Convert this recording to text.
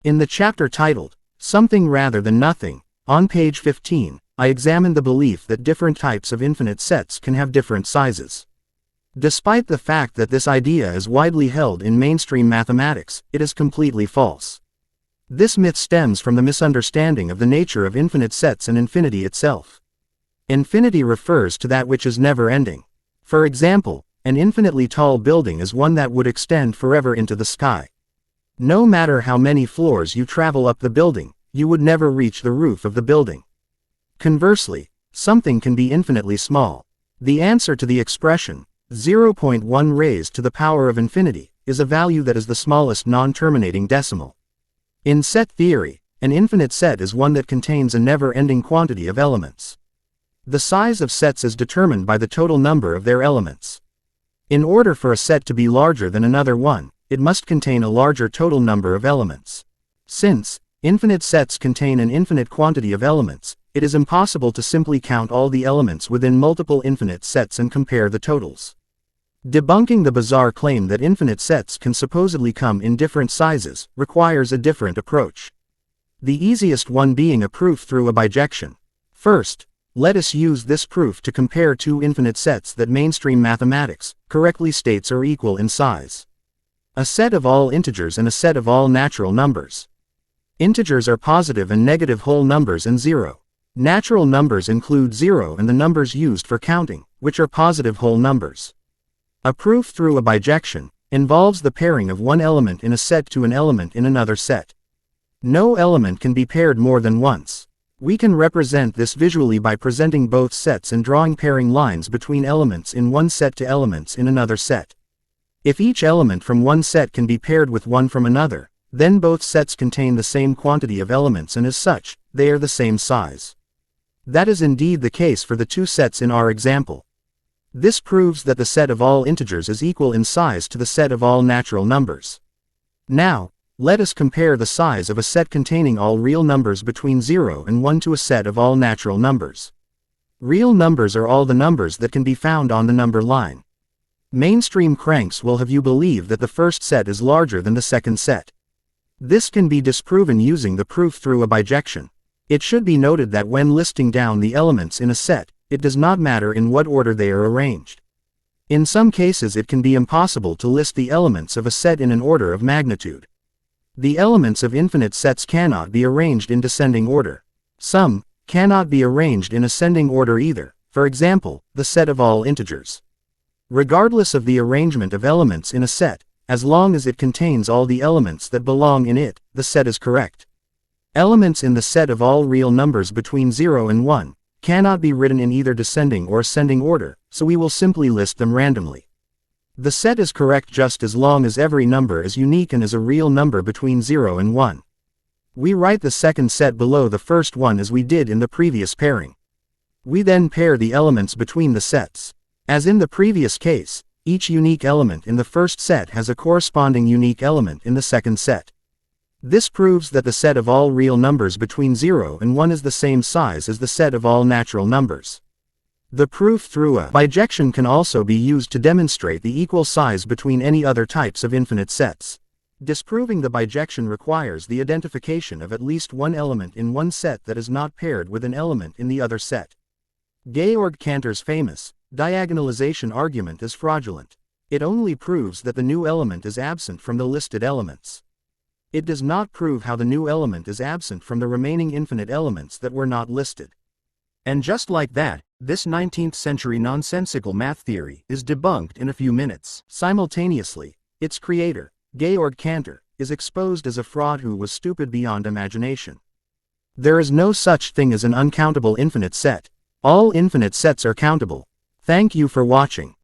In the chapter titled, Something Rather Than Nothing, on page 15, I examined the belief that different types of infinite sets can have different sizes. Despite the fact that this idea is widely held in mainstream mathematics, it is completely false. This myth stems from the misunderstanding of the nature of infinite sets and infinity itself. Infinity refers to that which is never ending. For example, an infinitely tall building is one that would extend forever into the sky. No matter how many floors you travel up the building, you would never reach the roof of the building. Conversely, something can be infinitely small. The answer to the expression, 0.1 raised to the power of infinity, is a value that is the smallest non-terminating decimal. In set theory, an infinite set is one that contains a never-ending quantity of elements. The size of sets is determined by the total number of their elements. In order for a set to be larger than another one, it must contain a larger total number of elements. Since infinite sets contain an infinite quantity of elements, it is impossible to simply count all the elements within multiple infinite sets and compare the totals. Debunking the bizarre claim that infinite sets can supposedly come in different sizes requires a different approach. The easiest one being a proof through a bijection. First, let us use this proof to compare two infinite sets that mainstream mathematics correctly states are equal in size. A set of all integers and a set of all natural numbers. Integers are positive and negative whole numbers and zero. Natural numbers include zero and the numbers used for counting, which are positive whole numbers. A proof through a bijection involves the pairing of one element in a set to an element in another set. No element can be paired more than once. We can represent this visually by presenting both sets and drawing pairing lines between elements in one set to elements in another set. If each element from one set can be paired with one from another, then both sets contain the same quantity of elements and as such, they are the same size. That is indeed the case for the two sets in our example. This proves that the set of all integers is equal in size to the set of all natural numbers. Now, let us compare the size of a set containing all real numbers between 0 and 1 to a set of all natural numbers. Real numbers are all the numbers that can be found on the number line. Mainstream cranks will have you believe that the first set is larger than the second set. This can be disproven using the proof through a bijection. It should be noted that when listing down the elements in a set, it does not matter in what order they are arranged. In some cases it can be impossible to list the elements of a set in an order of magnitude. The elements of infinite sets cannot be arranged in descending order. Some cannot be arranged in ascending order either, for example, the set of all integers. Regardless of the arrangement of elements in a set, as long as it contains all the elements that belong in it, the set is correct. Elements in the set of all real numbers between 0 and 1 cannot be written in either descending or ascending order, so we will simply list them randomly. The set is correct just as long as every number is unique and is a real number between 0 and 1. We write the second set below the first one as we did in the previous pairing. We then pair the elements between the sets. As in the previous case, each unique element in the first set has a corresponding unique element in the second set. This proves that the set of all real numbers between 0 and 1 is the same size as the set of all natural numbers. The proof through a bijection can also be used to demonstrate the equal size between any other types of infinite sets. Disproving the bijection requires the identification of at least one element in one set that is not paired with an element in the other set. Georg Cantor's famous diagonalization argument is fraudulent. It only proves that the new element is absent from the listed elements. It does not prove how the new element is absent from the remaining infinite elements that were not listed. And just like that, this 19th century nonsensical math theory is debunked in a few minutes. Simultaneously, its creator, Georg Cantor, is exposed as a fraud who was stupid beyond imagination. There is no such thing as an uncountable infinite set. All infinite sets are countable. Thank you for watching.